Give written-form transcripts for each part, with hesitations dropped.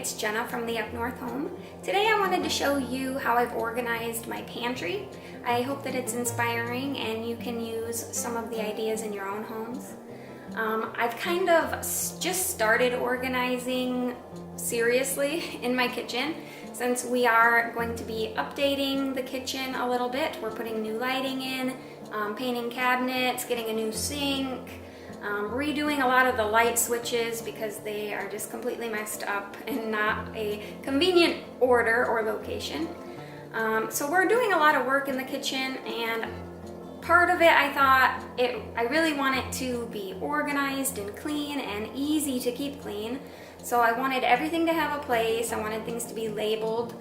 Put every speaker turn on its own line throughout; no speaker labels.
it's Jenna from the Up North home. Today I wanted to show you how I've organized my pantry. I hope that it's inspiring and you can use some of the ideas in your own homes. I've kind of just started organizing seriously in my kitchen since we are going to be updating the kitchen a little bit. We're putting new lighting in, painting cabinets, getting a new sink, redoing a lot of the light switches because they are just completely messed up and not a convenient order or location. So we're doing a lot of work in the kitchen, and part of it I really want it to be organized and clean and easy to keep clean. So I wanted everything to have a place. I wanted things to be labeled,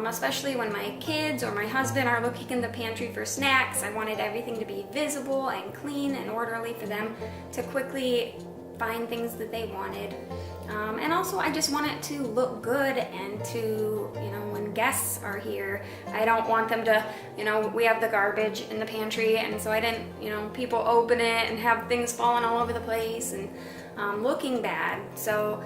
especially when my kids or my husband are looking in the pantry for snacks. I wanted everything to be visible and clean and orderly for them to quickly find things that they wanted. And also I just want it to look good and to, when guests are here, I don't want them to, we have the garbage in the pantry, and so I didn't, people open it and have things falling all over the place and looking bad. So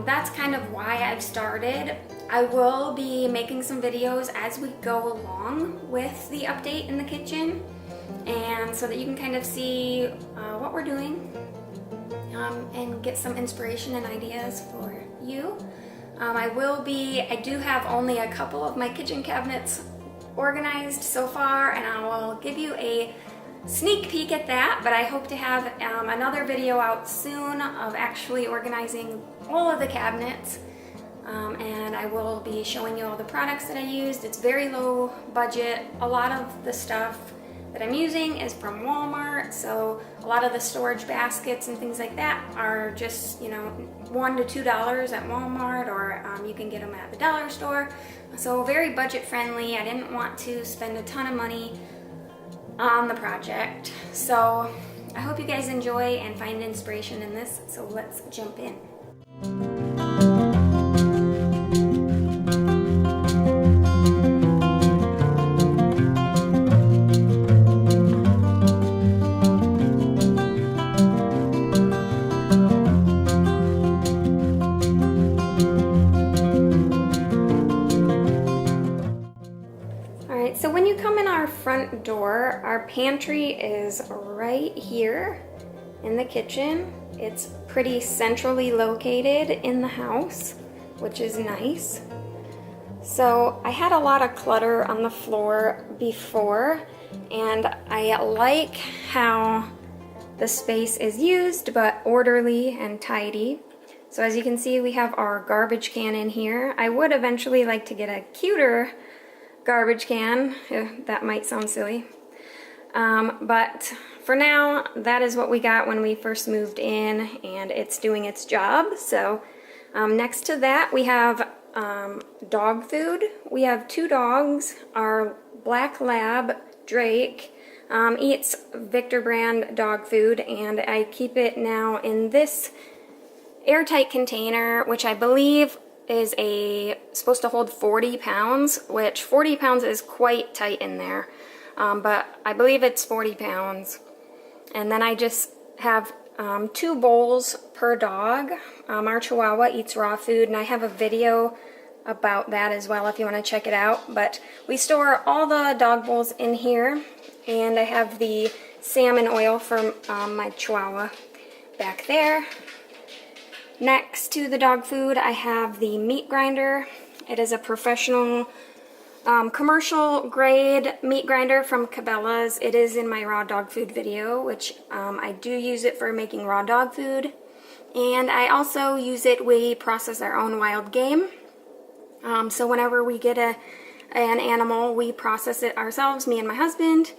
that's kind of why I've started. I will be making some videos as we go along with the update in the kitchen, and so that you can kind of see what we're doing and get some inspiration and ideas for you. I do have only a couple of my kitchen cabinets organized so far, and I will give you a sneak peek at that, but I hope to have another video out soon of actually organizing all of the cabinets, and I will be showing you all the products that I used. It's very low budget. A lot of the stuff that I'm using is from Walmart, so a lot of the storage baskets and things like that are just $1 to $2 at Walmart, or you can get them at the dollar store. So very budget friendly. I didn't want to spend a ton of money on the project, so I hope you guys enjoy and find inspiration in this. So let's jump in. So when you come in our front door, our pantry is right here in the kitchen. It's pretty centrally located in the house, which is nice. So I had a lot of clutter on the floor before, and I like how the space is used, but orderly and tidy. So as you can see, we have our garbage can in here. I would eventually like to get a cuter garbage can. That might sound silly, but for now that is what we got when we first moved in, and it's doing its job. So next to that we have dog food. We have two dogs. Our black lab Drake eats Victor brand dog food, and I keep it now in this airtight container, which I believe is supposed to hold 40 pounds, which 40 pounds is quite tight in there, but I believe it's 40 pounds. And then I just have 2 bowls per dog. Our Chihuahua eats raw food, and I have a video about that as well if you want to check it out. But we store all the dog bowls in here, and I have the salmon oil for my Chihuahua back there. Next to the dog food, I have the meat grinder. It is a professional commercial grade meat grinder from Cabela's. It is in my raw dog food video, which I do use it for making raw dog food. And I also use it, we process our own wild game. So whenever we get an animal, we process it ourselves, me and my husband.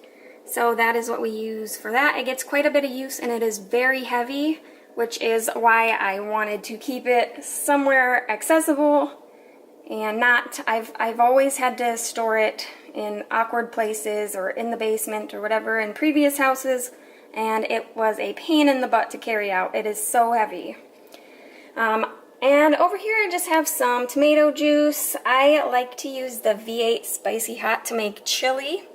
So that is what we use for that. It gets quite a bit of use, and it is very heavy, which is why I wanted to keep it somewhere accessible and not, I've always had to store it in awkward places or in the basement or whatever in previous houses, and it was a pain in the butt to carry out. It is so heavy. And over here I just have some tomato juice. I like to use the V8 Spicy Hot to make chili.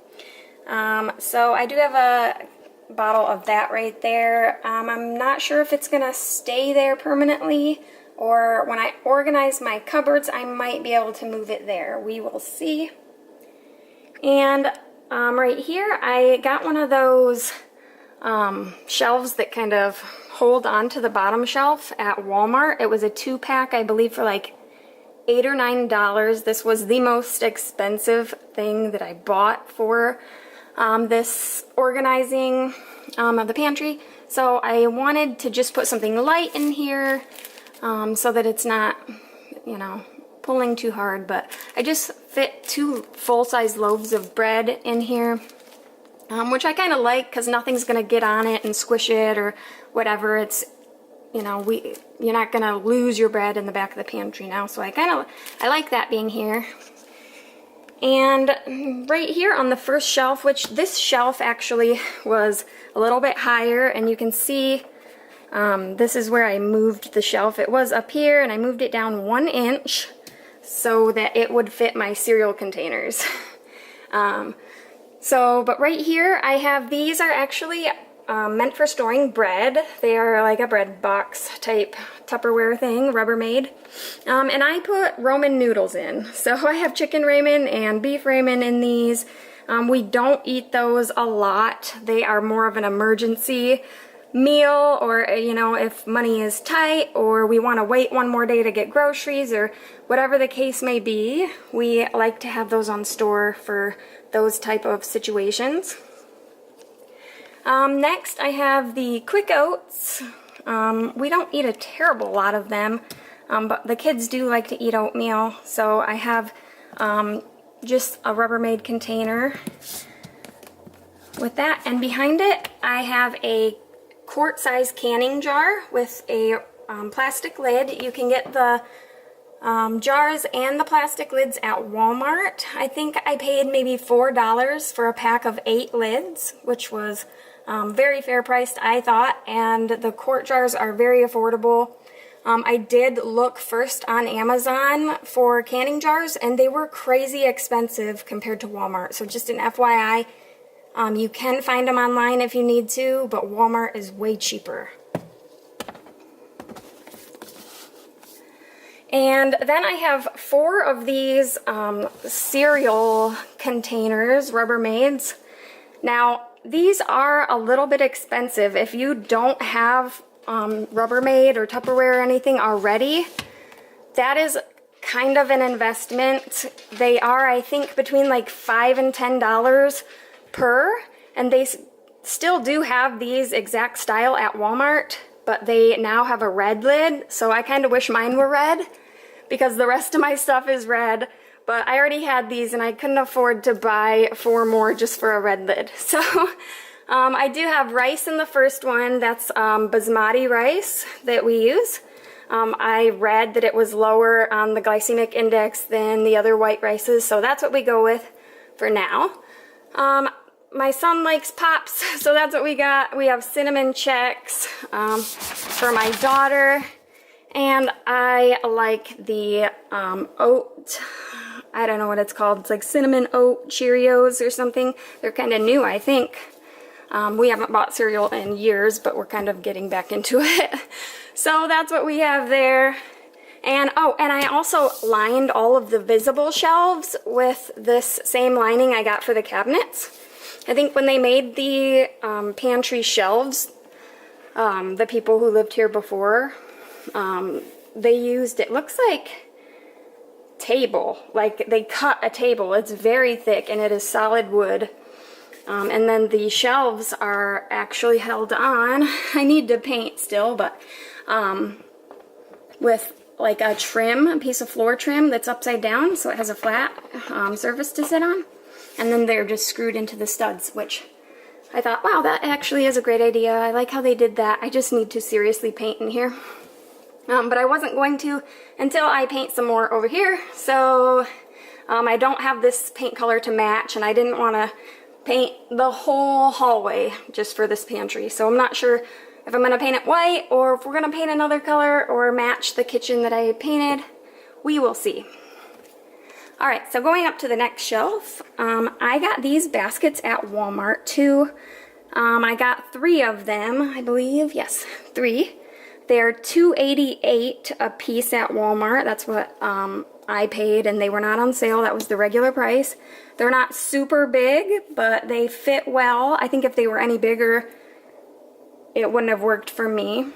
So I do have a bottle of that right there. I'm not sure if it's gonna stay there permanently or when I organize my cupboards, I might be able to move it there. We will see. And right here, I got one of those shelves that kind of hold onto the bottom shelf at Walmart. It was a 2-pack, I believe, for like $8 or $9. This was the most expensive thing that I bought for this organizing of the pantry. So I wanted to just put something light in here so that it's not, you know, pulling too hard. But I just fit 2 full-size loaves of bread in here, which I kind of like because nothing's going to get on it and squish it or whatever. It's, you know, you're not going to lose your bread in the back of the pantry now. So I like that being here. And right here on the first shelf, which this shelf actually was a little bit higher, and you can see this is where I moved the shelf. It was up here and I moved it down 1 inch so that it would fit my cereal containers. But right here I have, these are actually meant for storing bread. They are like a bread box type Tupperware thing, Rubbermaid. And I put Roman noodles in. So I have chicken ramen and beef ramen in these. We don't eat those a lot. They are more of an emergency meal, or, you know, if money is tight or we want to wait one more day to get groceries or whatever the case may be, we like to have those on store for those type of situations. Next I have the quick oats. We don't eat a terrible lot of them, but the kids do like to eat oatmeal, so I have just a Rubbermaid container with that, and behind it I have a quart-size canning jar with a plastic lid. You can get the jars and the plastic lids at Walmart. I think I paid maybe $4 for a pack of 8 lids, which was very fair priced, I thought, and the quart jars are very affordable. I did look first on Amazon for canning jars, and they were crazy expensive compared to Walmart. So just an FYI, you can find them online if you need to, but Walmart is way cheaper. And then I have 4 of these cereal containers, Rubbermaids. Now, these are a little bit expensive. If you don't have Rubbermaid or Tupperware or anything already, that is kind of an investment. They are, I think, between like $5 and $10 per, and they still do have these exact style at Walmart, but they now have a red lid, so I kind of wish mine were red because the rest of my stuff is red, but I already had these and I couldn't afford to buy 4 more just for a red lid. So I do have rice in the first one. That's basmati rice that we use. I read that it was lower on the glycemic index than the other white rices, so that's what we go with for now. My son likes Pops, so that's what we got. We have cinnamon checks for my daughter, and I like the oat, I don't know what it's called. It's like cinnamon oat Cheerios or something. They're kind of new, I think. We haven't bought cereal in years, but we're kind of getting back into it. So that's what we have there. And oh, and I also lined all of the visible shelves with this same lining I got for the cabinets. I think when they made the pantry shelves, the people who lived here before, they used, it looks like table, like they cut a table. It's very thick and it is solid wood. And then the shelves are actually held on. I need to paint still, but with like a trim, a piece of floor trim that's upside down, so it has a flat surface to sit on. And then they're just screwed into the studs, which I thought, wow, that actually is a great idea. I like how they did that. I just need to seriously paint in here. But I wasn't going to until I paint some more over here. So I don't have this paint color to match, and I didn't want to paint the whole hallway just for this pantry. So I'm not sure if I'm going to paint it white or if we're going to paint another color or match the kitchen that I painted. We will see. Alright, so going up to the next shelf, I got these baskets at Walmart too. I got 3 of them, I believe. Yes, 3. They're $2.88 a piece at Walmart. That's what I paid, and they were not on sale. That was the regular price. They're not super big, but they fit well. I think if they were any bigger, it wouldn't have worked for me.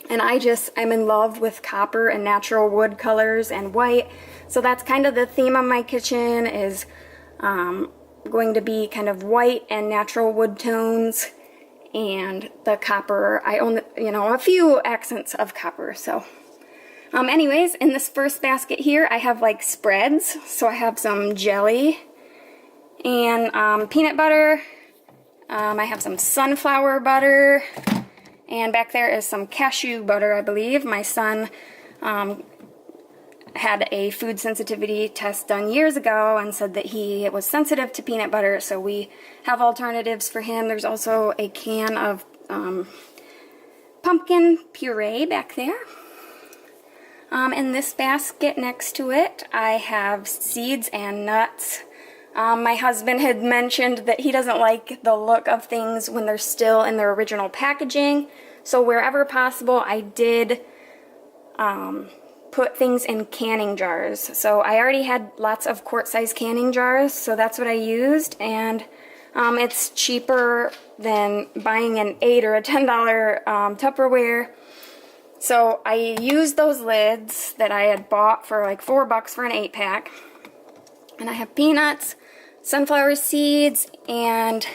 And I'm in love with copper and natural wood colors and white. So that's kind of the theme of my kitchen, is going to be kind of white and natural wood tones. And the copper, I own, a few accents of copper. So anyways, in this first basket here, I have like spreads. So I have some jelly and peanut butter. I have some sunflower butter. And back there is some cashew butter, I believe. My son had a food sensitivity test done years ago and said that he was sensitive to peanut butter, so we have alternatives for him. There's also a can of pumpkin puree back there. In this basket next to it, I have seeds and nuts. My husband had mentioned that he doesn't like the look of things when they're still in their original packaging. So wherever possible, I did put things in canning jars. So I already had lots of quart-sized canning jars, so that's what I used. And it's cheaper than buying an $8 or a $10 Tupperware. So I used those lids that I had bought for like $4 for an 8-pack. And I have peanuts, sunflower seeds, and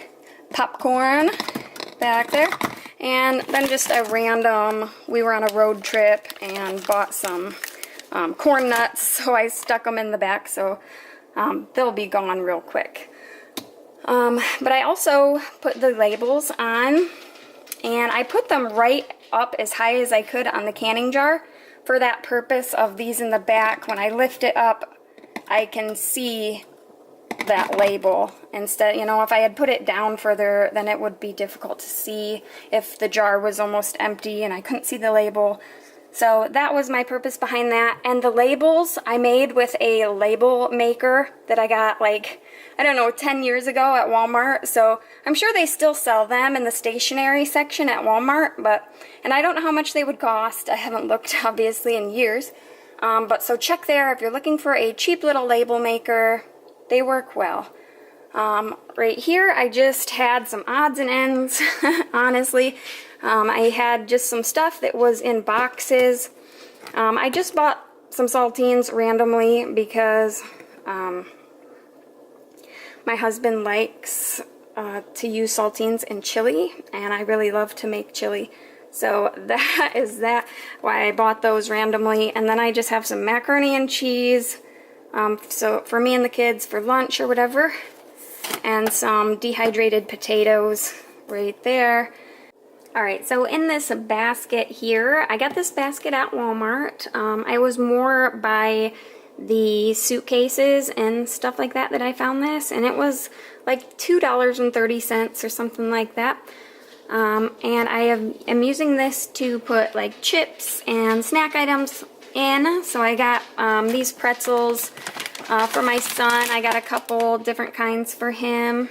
popcorn back there. And then just a random, we were on a road trip and bought some corn nuts, so I stuck them in the back, so they'll be gone real quick. But I also put the labels on, and I put them right up as high as I could on the canning jar for that purpose of these in the back. When I lift it up, I can see that label. Instead, if I had put it down further, then it would be difficult to see if the jar was almost empty and I couldn't see the label. So that was my purpose behind that. And the labels I made with a label maker that I got like, 10 years ago at Walmart. So I'm sure they still sell them in the stationery section at Walmart, and I don't know how much they would cost. I haven't looked obviously in years. But so check there if you're looking for a cheap little label maker. They work well. Right here I just had some odds and ends, honestly. I had just some stuff that was in boxes. I just bought some saltines randomly because my husband likes to use saltines in chili, and I really love to make chili. So that is why I bought those randomly. And then I just have some macaroni and cheese, so for me and the kids for lunch or whatever, and some dehydrated potatoes right there. Alright, so in this basket here, I got this basket at Walmart. I was more by the suitcases and stuff like that I found this, and it was like $2.30 or something like that. And I am using this to put like chips and snack items in. So I got these pretzels for my son. I got a couple different kinds for him.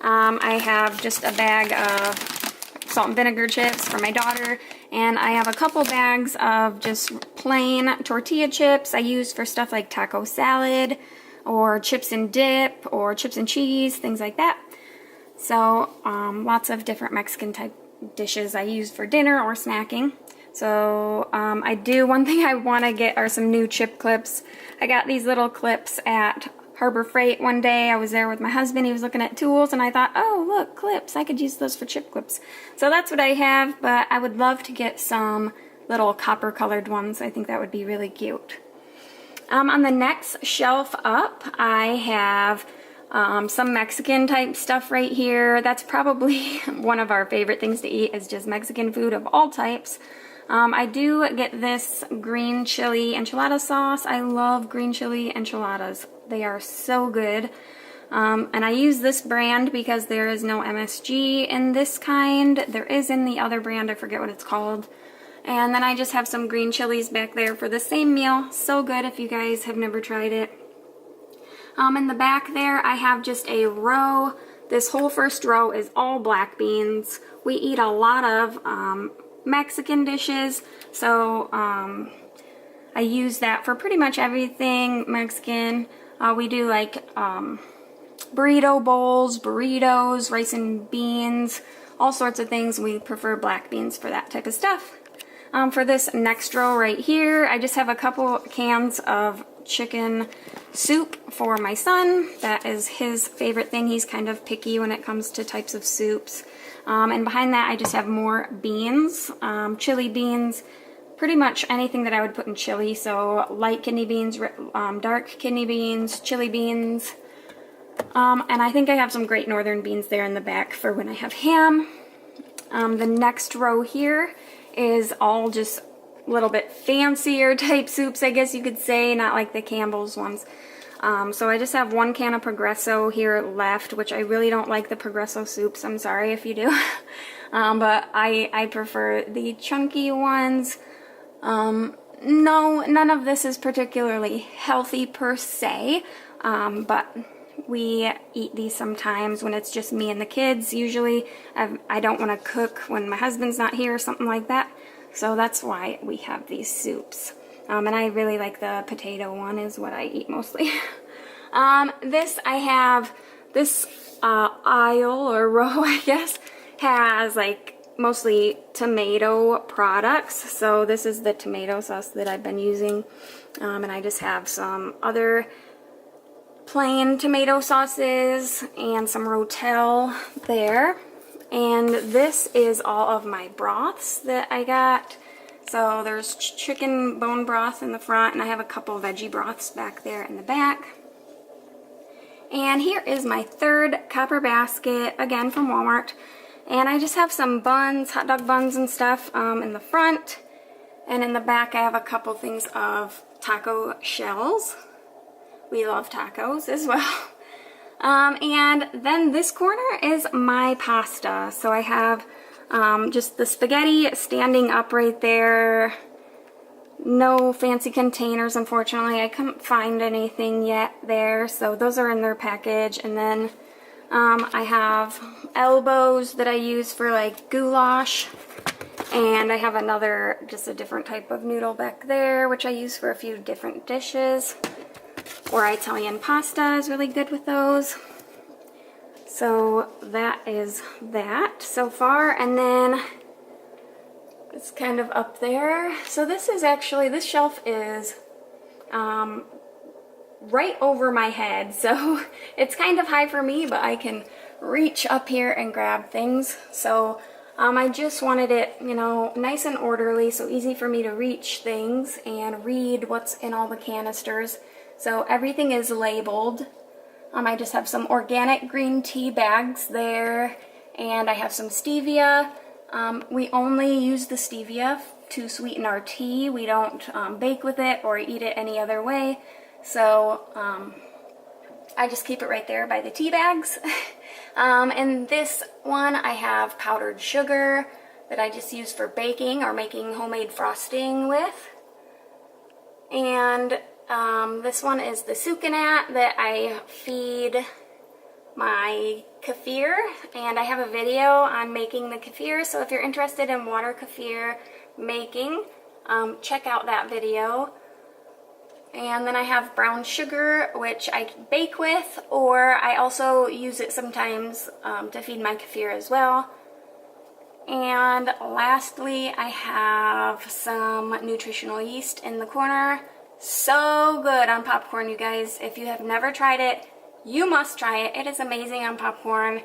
I have just a bag of salt and vinegar chips for my daughter, and I have a couple bags of just plain tortilla chips I use for stuff like taco salad or chips and dip or chips and cheese, things like that. So lots of different Mexican type dishes I use for dinner or snacking. So one thing I want to get are some new chip clips. I got these little clips at Harbor Freight one day. I was there with my husband. He was looking at tools, and I thought, oh look, clips, I could use those for chip clips. So that's what I have, but I would love to get some little copper colored ones. I think that would be really cute. On the next shelf up, I have some Mexican type stuff right here. That's probably one of our favorite things to eat, is just Mexican food of all types. I do get this green chili enchilada sauce. I love green chili enchiladas. They are so good. And I use this brand because there is no MSG in this kind. There is in the other brand, I forget what it's called. And then I just have some green chilies back there for the same meal. So good if you guys have never tried it. In the back there, I have just a row. This whole first row is all black beans. We eat a lot of Mexican dishes. So I use that for pretty much everything Mexican. We do like burrito bowls, burritos, rice and beans, all sorts of things. We prefer black beans for that type of stuff. For this next row right here, I just have a couple cans of chicken soup for my son. That is his favorite thing. He's kind of picky when it comes to types of soups. And behind that I just have more beans, chili beans, pretty much anything that I would put in chili. So light kidney beans, dark kidney beans, chili beans. And I think I have some Great Northern beans there in the back for when I have ham. The next row here is all just a little bit fancier type soups, I guess you could say, not like the Campbell's ones. So I just have one can of Progresso here left, which I really don't like the Progresso soups. I'm sorry if you do. But I prefer the chunky ones. No, none of this is particularly healthy per se, but we eat these sometimes when it's just me and the kids. Usually I don't want to cook when my husband's not here or something like that. So that's why we have these soups. And I really like the potato one is what I eat mostly. This aisle or row, I guess, has like mostly tomato products. So this is the tomato sauce that I've been using. And I just have some other plain tomato sauces and some Rotel there. And this is all of my broths that I got. So there's chicken bone broth in the front, and I have a couple veggie broths back there in the back. And here is my third copper basket, again from Walmart. And I just have some buns, hot dog buns and stuff in the front. And in the back I have a couple things of taco shells. We love tacos as well. And then this corner is my pasta. So I have just the spaghetti standing up right there. No fancy containers, unfortunately. I couldn't find anything yet there, so those are in their package. And then I have elbows that I use for like goulash. And I have another, just a different type of noodle back there, which I use for a few different dishes. Or Italian pasta is really good with those. So that is that so far. And then it's kind of up there. So this is actually, this shelf is right over my head. So it's kind of high for me, but I can reach up here and grab things. So I just wanted it, you know, nice and orderly, so easy for me to reach things and read what's in all the canisters. So everything is labeled. I just have some organic green tea bags there, and I have some stevia. We only use the stevia to sweeten our tea. We don't bake with it or eat it any other way. So I just keep it right there by the tea bags. And this one I have powdered sugar that I just use for baking or making homemade frosting with. And this one is the sucanat that I feed my kefir, and I have a video on making the kefir, so if you're interested in water kefir making, check out that video. And then I have brown sugar, which I bake with, or I also use it sometimes to feed my kefir as well. And lastly, I have some nutritional yeast in the corner. So good on popcorn, you guys. If you have never tried it, you must try it. It is amazing on popcorn.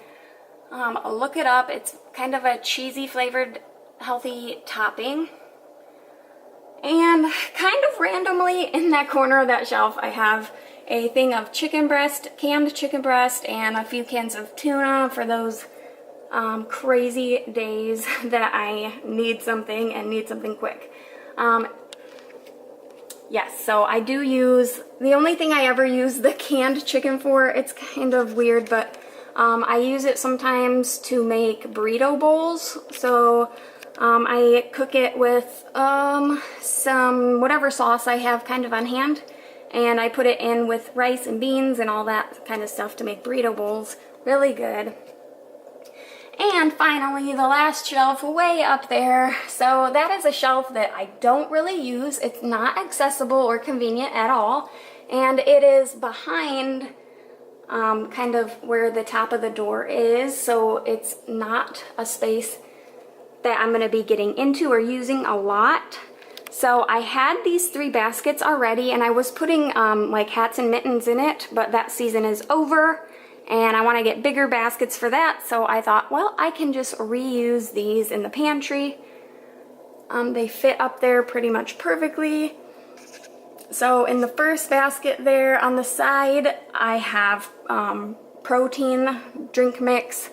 Look it up. It's kind of a cheesy flavored, healthy topping. And kind of randomly in that corner of that shelf, I have a thing of chicken breast, canned chicken breast, and a few cans of tuna for those crazy days that I need something and need something quick. Yes, so I do use, the only thing I ever use the canned chicken for, it's kind of weird, but I use it sometimes to make burrito bowls. So I cook it with some whatever sauce I have kind of on hand, and I put it in with rice and beans and all that kind of stuff to make burrito bowls. Really good. And finally, the last shelf way up there. So that is a shelf that I don't really use. It's not accessible or convenient at all. And it is behind kind of where the top of the door is. So it's not a space that I'm gonna be getting into or using a lot. So I had these 3 baskets already, and I was putting like hats and mittens in it, but that season is over. And I want to get bigger baskets for that, so I thought, well, I can just reuse these in the pantry. They fit up there pretty much perfectly. So in the first basket there on the side, I have protein drink mix.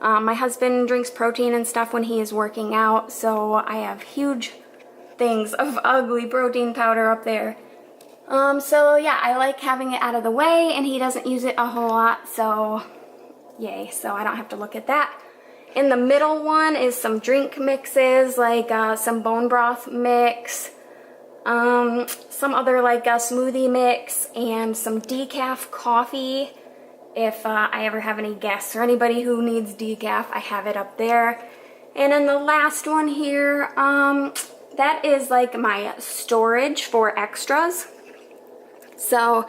My husband drinks protein and stuff when he is working out, so I have huge things of ugly protein powder up there. So yeah, I like having it out of the way, and he doesn't use it a whole lot, so yay, so I don't have to look at that. In the middle one is some drink mixes, like some bone broth mix, some other like smoothie mix, and some decaf coffee. If I ever have any guests or anybody who needs decaf, I have it up there. And then the last one here, that is like my storage for extras. So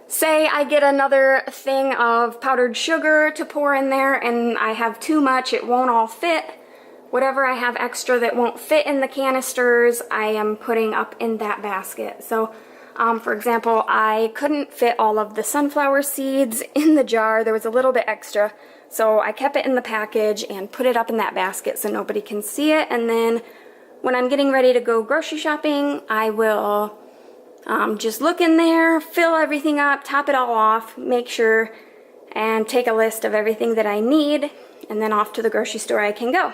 say I get another thing of powdered sugar to pour in there and I have too much, it won't all fit. Whatever I have extra that won't fit in the canisters, I am putting up in that basket. So for example, I couldn't fit all of the sunflower seeds in the jar. There was a little bit extra. So I kept it in the package and put it up in that basket so nobody can see it. And then when I'm getting ready to go grocery shopping, I will just look in there, fill everything up, top it all off, make sure, and take a list of everything that I need, and then off to the grocery store I can go.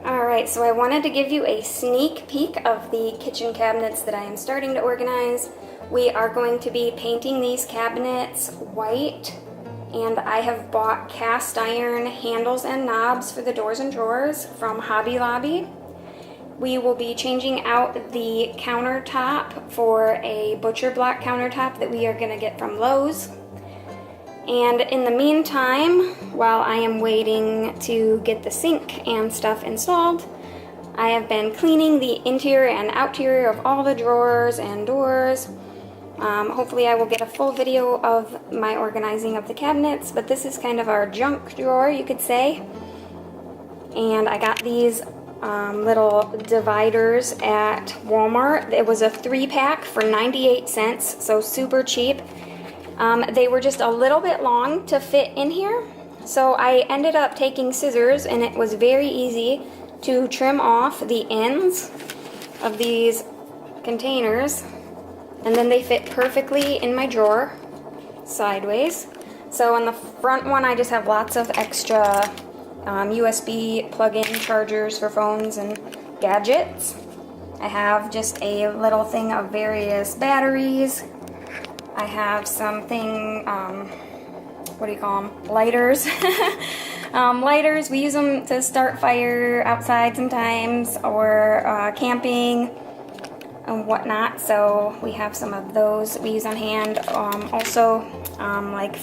Alright, so I wanted to give you a sneak peek of the kitchen cabinets that I am starting to organize. We are going to be painting these cabinets white, and I have bought cast iron handles and knobs for the doors and drawers from Hobby Lobby. We will be changing out the countertop for a butcher block countertop that we are going to get from Lowe's. And in the meantime, while I am waiting to get the sink and stuff installed, I have been cleaning the interior and outerior of all the drawers and doors. Hopefully I will get a full video of my organizing of the cabinets, but this is kind of our junk drawer, you could say. And I got these little dividers at Walmart. It was a 3-pack for 98 cents, so super cheap. They were just a little bit long to fit in here, so I ended up taking scissors, and it was very easy to trim off the ends of these containers, and then they fit perfectly in my drawer sideways. So in the front one I just have lots of extra USB plug-in chargers for phones and gadgets. I have just a little thing of various batteries. I have something, what do you call them? Lighters. Lighters, we use them to start fire outside sometimes, or camping and whatnot. So we have some of those that we use on hand. Also, like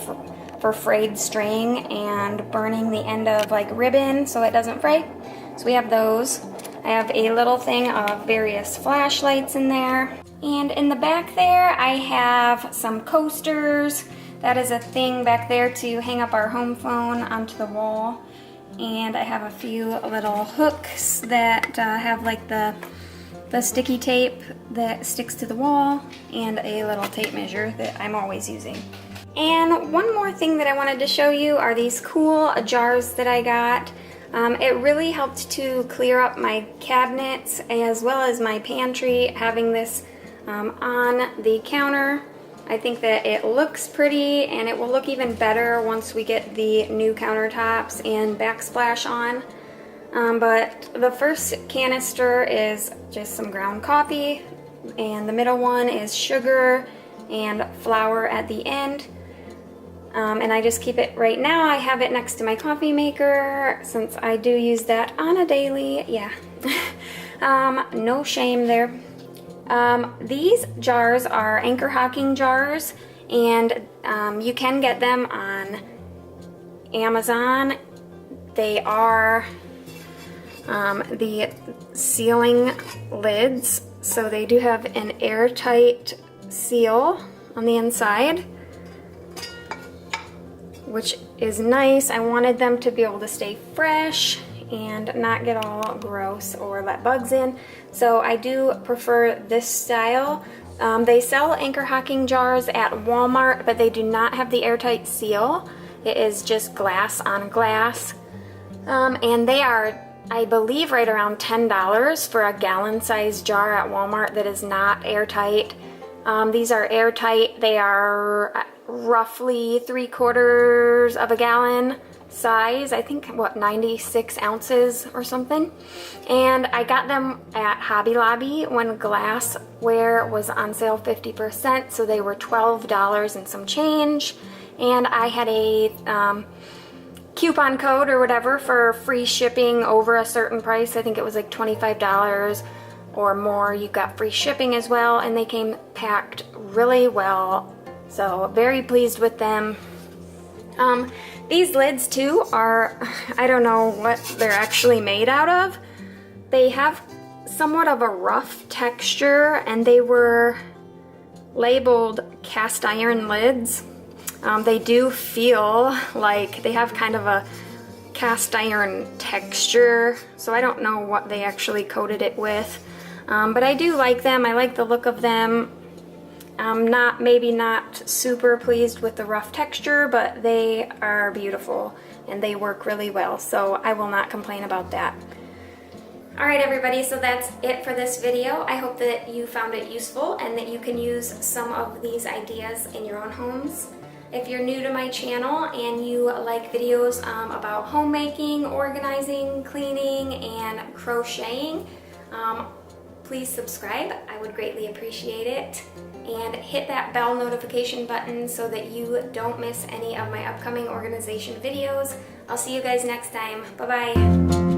for frayed string and burning the end of like ribbon so it doesn't fray. So we have those. I have a little thing of various flashlights in there. And in the back there I have some coasters. That is a thing back there to hang up our home phone onto the wall. And I have a few little hooks that have like the sticky tape that sticks to the wall, and a little tape measure that I'm always using. And one more thing that I wanted to show you are these cool jars that I got. It really helped to clear up my cabinets as well as my pantry, having this on the counter. I think that it looks pretty, and it will look even better once we get the new countertops and backsplash on. But the first canister is just some ground coffee, and the middle one is sugar and flour at the end. And I just keep it right now. I have it next to my coffee maker since I do use that on a daily. Yeah, no shame there. These jars are anchor hocking jars, and you can get them on Amazon. They are the sealing lids, so they do have an airtight seal on the inside, which is nice. I wanted them to be able to stay fresh and not get all gross or let bugs in, so I do prefer this style. They sell anchor hocking jars at Walmart, but they do not have the airtight seal. It is just glass on glass, and they are, I believe, right around $10 for a gallon-sized jar at Walmart that is not airtight. These are airtight. They are roughly 3/4 of a gallon size. I think, what, 96 ounces or something. And I got them at Hobby Lobby when glassware was on sale 50%, so they were $12 and some change. And I had a coupon code or whatever for free shipping over a certain price. I think it was like $25 or more. You got free shipping as well, and they came packed really well, so very pleased with them. These lids too are, I don't know what they're actually made out of. They have somewhat of a rough texture, and they were labeled cast iron lids. They do feel like they have kind of a cast iron texture, so I don't know what they actually coated it with. But I do like them. I like the look of them. I'm maybe not super pleased with the rough texture, but they are beautiful and they work really well, so I will not complain about that. Alright everybody, so that's it for this video. I hope that you found it useful and that you can use some of these ideas in your own homes. If you're new to my channel and you like videos about homemaking, organizing, cleaning, and crocheting, please subscribe. I would greatly appreciate it. And hit that bell notification button so that you don't miss any of my upcoming organization videos. I'll see you guys next time. Bye-bye.